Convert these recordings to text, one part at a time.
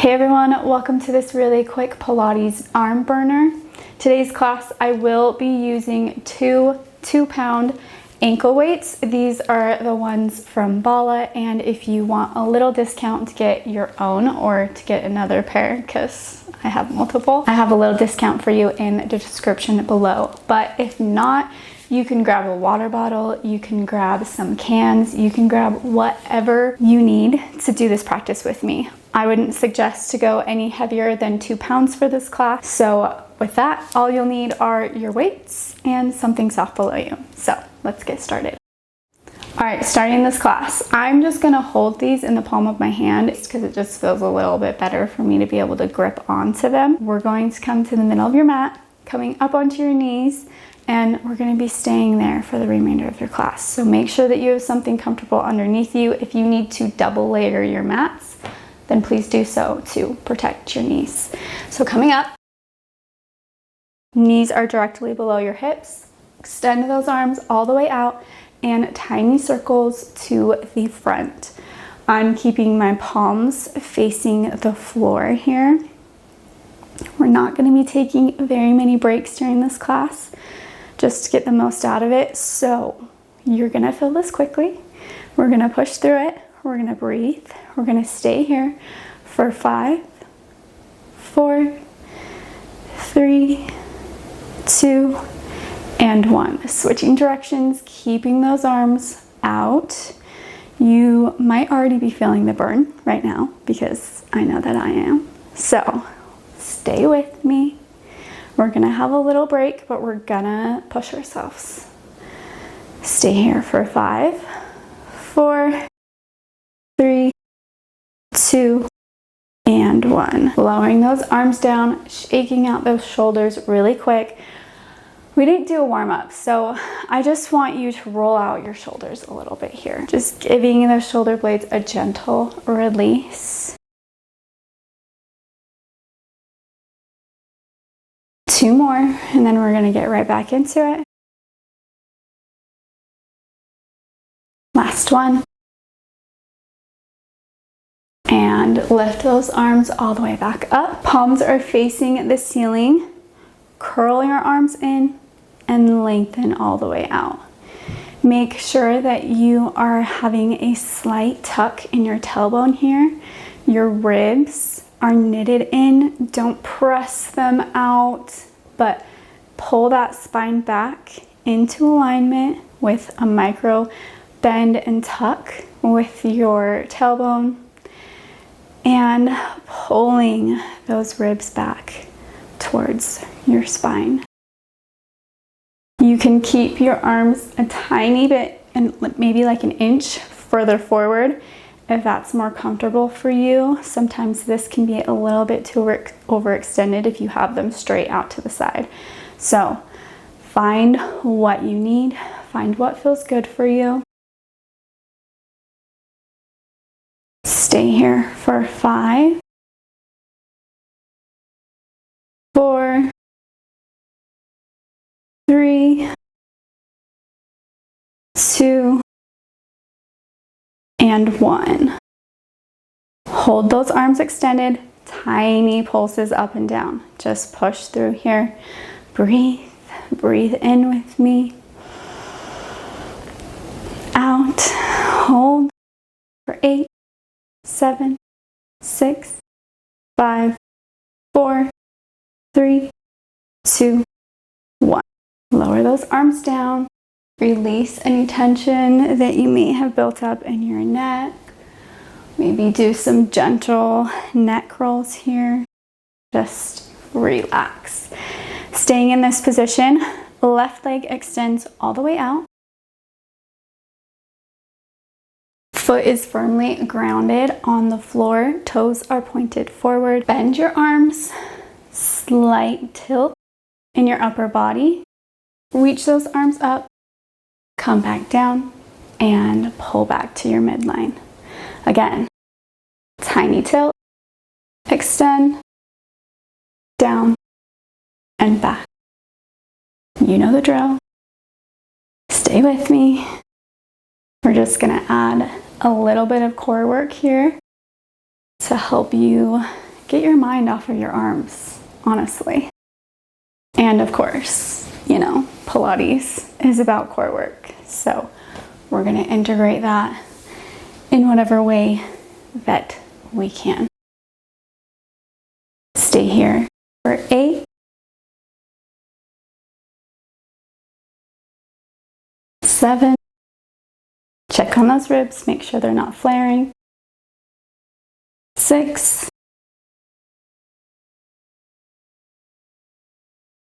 Hey everyone, welcome to this really quick Pilates arm burner. Today's class I will be using two 2-pound ankle weights. These are the ones from Bala, and if you want a little discount to get your own or to get another pair, because I have multiple, I have a little discount for you in the description below. But if not, you can grab a water bottle, you can grab some cans, you can grab whatever you need to do this practice with me. I wouldn't suggest to go any heavier than 2 pounds for this class. So with that, all you'll need are your weights and something soft below you. So let's get started. All right, starting this class, I'm just gonna hold these in the palm of my hand because it just feels a little bit better for me to be able to grip onto them. We're going to come to the middle of your mat, coming up onto your knees, and we're going to be staying there for the remainder of your class. So make sure that you have something comfortable underneath you. If you need to double layer your mats, then please do so to protect your knees. So coming up, knees are directly below your hips. Extend those arms all the way out and tiny circles to the front. I'm keeping my palms facing the floor here. We're not going to be taking very many breaks during this class, just to get the most out of it. So you're gonna feel this quickly. We're gonna push through it. We're gonna breathe. We're gonna stay here for 5, 4, 3, 2, and 1. Switching directions, keeping those arms out. You might already be feeling the burn right now because I know that I am. So stay with me. We're gonna have a little break, but we're gonna push ourselves. Stay here for 5, 4, 3, 2, and 1. Lowering those arms down, shaking out those shoulders really quick. We didn't do a warm-up, so I just want you to roll out your shoulders a little bit here. Just giving those shoulder blades a gentle release. 2 more, and then we're gonna get right back into it. Last one. And lift those arms all the way back up. Palms are facing the ceiling. Curl your arms in and lengthen all the way out. Make sure that you are having a slight tuck in your tailbone here. Your ribs are knitted in. Don't press them out, but pull that spine back into alignment with a micro bend and tuck with your tailbone and pulling those ribs back towards your spine. You can keep your arms a tiny bit and maybe like an inch further forward if that's more comfortable for you. Sometimes this can be a little bit too overextended if you have them straight out to the side. So find what you need, find what feels good for you. Stay here for 5, 4, 3, 2, and 1. Hold those arms extended, tiny pulses up and down. Just push through here. Breathe, breathe in with me. Out, hold for 8, 7, 6, 5, 4, 3, 2, 1. Lower those arms down. Release any tension that you may have built up in your neck. Maybe do some gentle neck curls here. Just relax. Staying in this position, left leg extends all the way out. Foot is firmly grounded on the floor. Toes are pointed forward. Bend your arms. Slight tilt in your upper body. Reach those arms up. Come back down and pull back to your midline. Again, tiny tilt, extend, down, and back. You know the drill. Stay with me. We're just gonna add a little bit of core work here to help you get your mind off of your arms, honestly. And of course, you know, Pilates is about core work. So we're gonna integrate that in whatever way that we can. Stay here for 8, 7, check on those ribs, make sure they're not flaring. 6,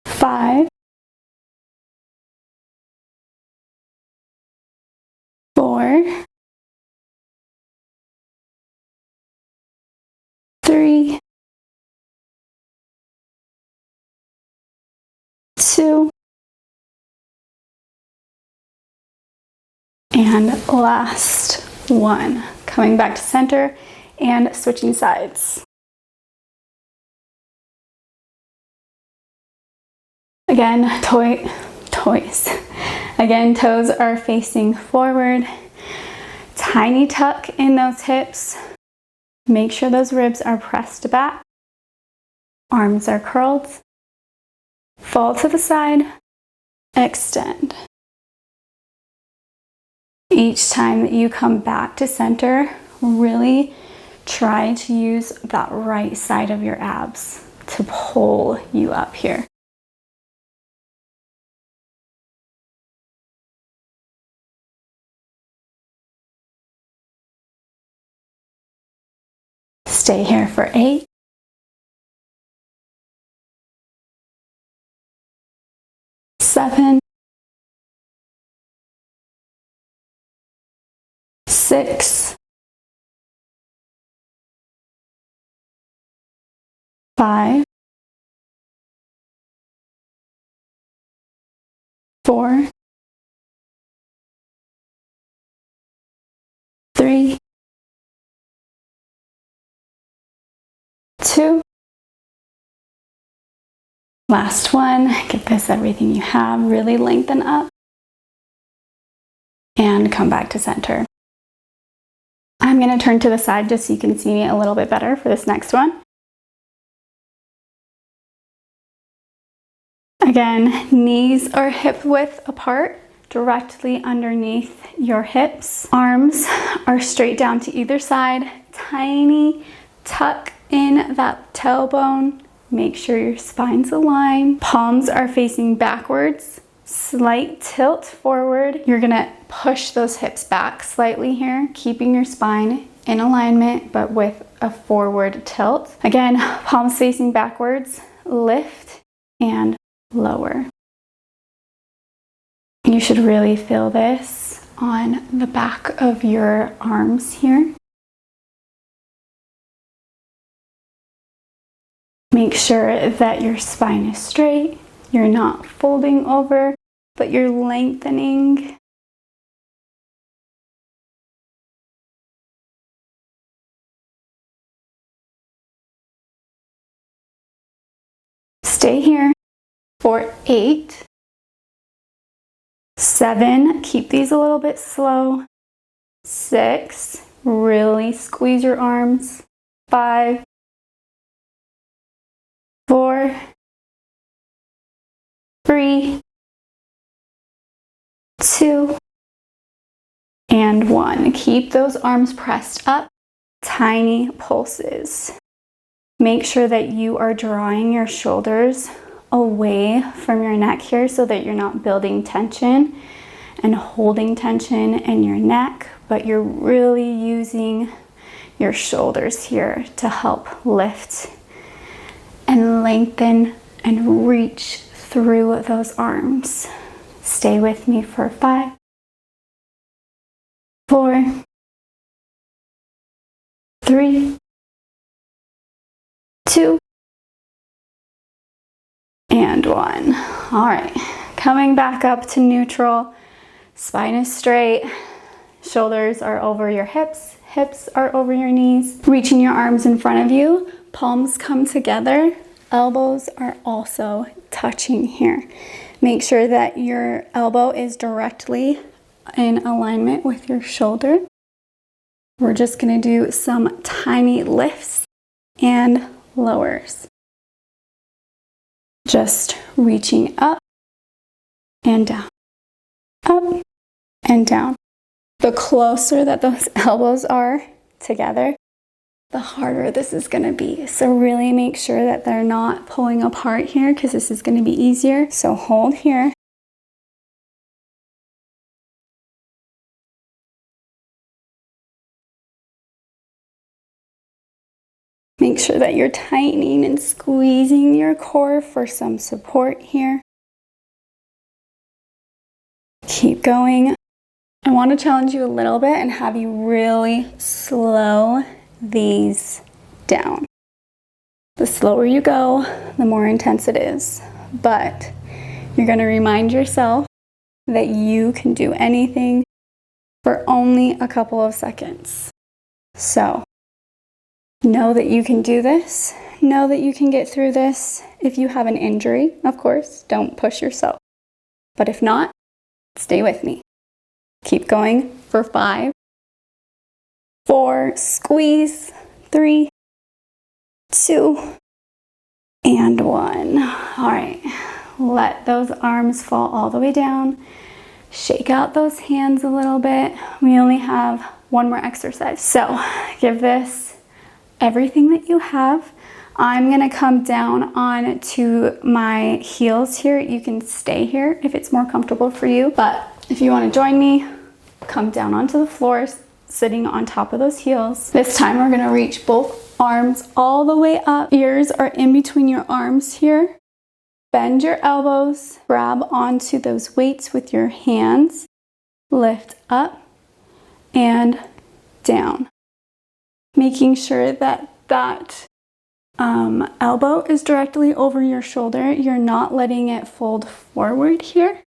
5, 4, 3, 2, and last one. Coming back to center and switching sides. Again, Again, toes are facing forward. Tiny tuck in those hips. Make sure those ribs are pressed back. Arms are curled. Fall to the side. Extend. Each time that you come back to center, really try to use that right side of your abs to pull you up here. Stay here for 8, 7, 6, 5, 4, 3, 2. Last one. Give this everything you have. Really lengthen up. And come back to center. I'm going to turn to the side just so you can see me a little bit better for this next one. Again, knees are hip width apart, directly underneath your hips. Arms are straight down to either side. Tiny tuck in that tailbone. Make sure your spine's aligned. Palms are facing backwards. Slight tilt forward. You're gonna push those hips back slightly here, keeping your spine in alignment, but with a forward tilt. Again, palms facing backwards. Lift and lower. You should really feel this on the back of your arms here. Make sure that your spine is straight. You're not folding over, but you're lengthening. Stay here for 8, 7, keep these a little bit slow. 6, really squeeze your arms. 5, 4, 3, 2, and 1. Keep those arms pressed up, tiny pulses. Make sure that you are drawing your shoulders away from your neck here so that you're not building tension and holding tension in your neck, but you're really using your shoulders here to help lift and lengthen and reach through those arms. Stay with me for 5, 4, 3, 2, and 1. All right, coming back up to neutral. Spine is straight, shoulders are over your hips, hips are over your knees. Reaching your arms in front of you, palms come together, elbows are also touching here. Make sure that your elbow is directly in alignment with your shoulder. We're just gonna do some tiny lifts and lowers. Just reaching up and down, up and down. The closer that those elbows are together, the harder this is going to be. So really make sure that they're not pulling apart here, because this is going to be easier. So hold here. Make sure that you're tightening and squeezing your core for some support here. Keep going. I want to challenge you a little bit and have you really slow these down. The slower you go, the more intense it is. But you're going to remind yourself that you can do anything for only a couple of seconds. So know that you can do this. Know that you can get through this. If you have an injury, of course, don't push yourself. But if not, stay with me. Keep going for 5, 4, squeeze, 3, 2, and 1. All right, let those arms fall all the way down. Shake out those hands a little bit. We only have one more exercise. So give this everything that you have. I'm gonna come down on to my heels here. You can stay here if it's more comfortable for you, but if you want to join me, come down onto the floor, sitting on top of those heels. This time we're going to reach both arms all the way up. Ears are in between your arms here. Bend your elbows, grab onto those weights with your hands, lift up and down. Making sure that elbow is directly over your shoulder. You're not letting it fold forward here,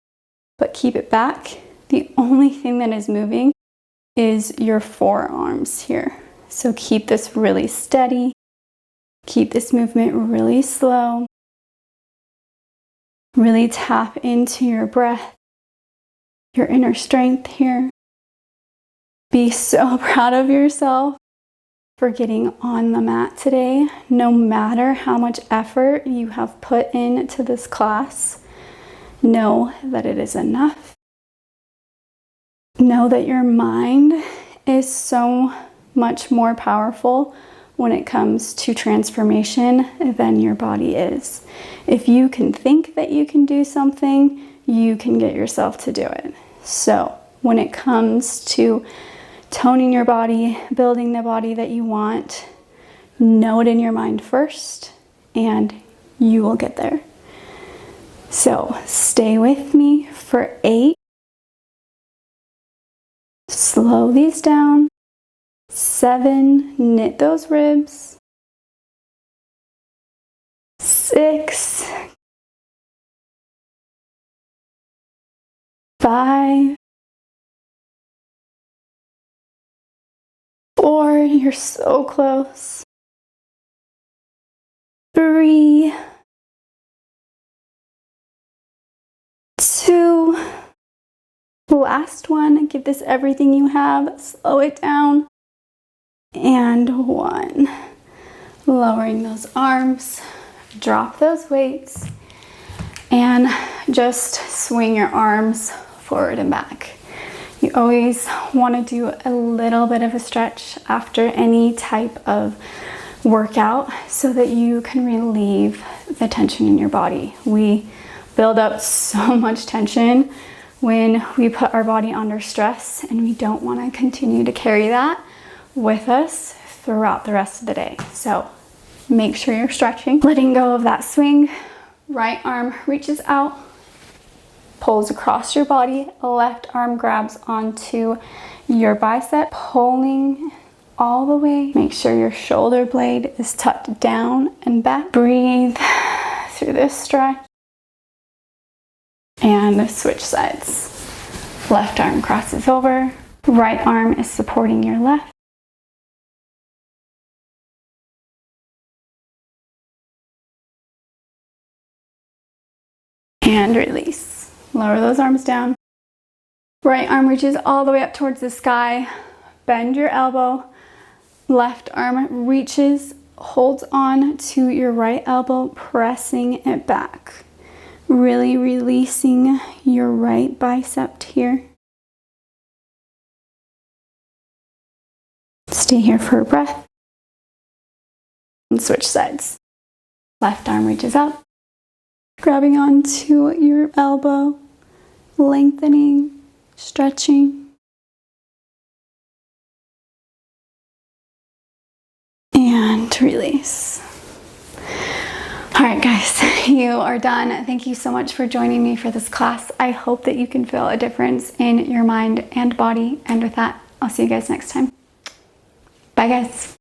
but keep it back. The only thing that is moving is your forearms here. So keep this really steady. Keep this movement really slow. Really tap into your breath, your inner strength here. Be so proud of yourself for getting on the mat today. No matter how much effort you have put into this class, know that it is enough. Know that your mind is so much more powerful when it comes to transformation than your body is. If you can think that you can do something, you can get yourself to do it. So when it comes to toning your body, building the body that you want, know it in your mind first, and you will get there. So stay with me for 8. Slow these down. 7, knit those ribs. 6, 5, 4, you're so close. 3, 2, last one. Give this everything you have. Slow it down. And 1. Lowering those arms. Drop those weights. And just swing your arms forward and back. You always want to do a little bit of a stretch after any type of workout so that you can relieve the tension in your body. We build up so much tension when we put our body under stress, and we don't want to continue to carry that with us throughout the rest of the day. So make sure you're stretching. Letting go of that swing. Right arm reaches out, pulls across your body. Left arm grabs onto your bicep, pulling all the way. Make sure your shoulder blade is tucked down and back. Breathe through this stretch. And switch sides. Left arm crosses over. Right arm is supporting your left. And release. Lower those arms down. Right arm reaches all the way up towards the sky. Bend your elbow. Left arm reaches hold on to your right elbow, pressing it back. Really releasing your right bicep here. Stay here for a breath. And switch sides. Left arm reaches up, grabbing onto your elbow, lengthening, stretching. And release. All right, guys, you are done. Thank you so much for joining me for this class. I hope that you can feel a difference in your mind and body. And with that, I'll see you guys next time. Bye, guys.